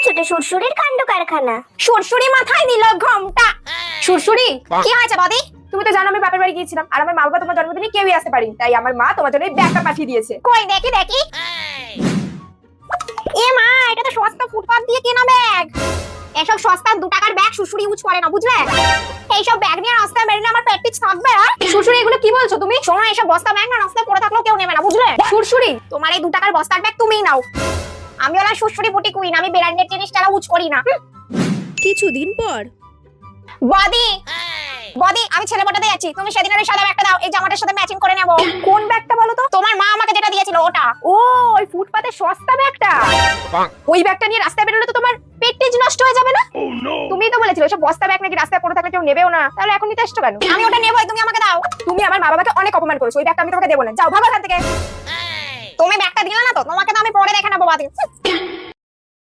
ছোট সুরসুরির কাণ্ড কারখানা। সুরসুরি মাথায় দিল ঘোমটা। সুরসুরি কি হয়েছে বদি? তুমি তো জানো আমি বাপের বাড়ি গিয়েছিলাম, আর আমার মা বাবা তোমার জন্মদিনে কেউই আসতে পারেনি, তাই আমার মা তোমার জন্য এই ব্যাগটা পাঠিয়ে দিয়েছে। কই দেখি দেখি। এ মা, এটা তো সস্তা ফুটপাত দিয়ে কেনা ব্যাগ। এসব সস্তা 2 টাকার ব্যাগ সুরসুরি ইউজ করে না, বুঝলে? এইসব ব্যাগ নিয়ে রাস্তায় বেরোলে আমার পেট টিচ থাকবে। আর সুরসুরি এগুলো কি বলছো তুমি? শোনো, এইসব বস্তা ব্যাগ না রাস্তায় পড়ে থাকলেও কেউ নেবে না, বুঝলে? সুরসুরি তোমার এই 2 টাকার বস্তার ব্যাগ তুমিই নাও। আমি ওলা সুরসুরি বুটি কুইন, আমি ব্র্যান্ডেড জিনিস টাকা ইউজ করি না। কিছুদিন পর বদি বদি, আমি ছেলে পটাতে যাচ্ছি, তুমি সেদিনের ওই সাদা ব্যাগটা দাও, এই জামাটার সাথে ম্যাচিং করে নেব। কোন ব্যাগটা বলো তো? তোমার মা আমাকে যেটা দিয়েছিল ওটা। ও, ওই ফুটপাতে সস্তা ব্যাগটা। ওই ব্যাগটা নিয়ে রাস্তায় বেরোলে তো তোমার পেট টেজ নষ্ট হয়ে যাবে না? তুমিই তো বলেছিলে সব বস্তা ব্যাগ নাকি রাস্তায় পড়ে থাকলে কেউ নেবেও না, তাহলে এখন নিতে এসছো কেন? আমি ওটা নেবই, তুমি আমাকে দাও। তুমি আমার মা বাবাকে অনেক অপমান করেছো, ওই ব্যাগটা আমি তোমাকে দেবো না, যাও ভাগো এখান থেকে। তুমি ব্যাগটা দিলে না তো, তোমাকে তো আমি পরে দেখে নেবো বাদি।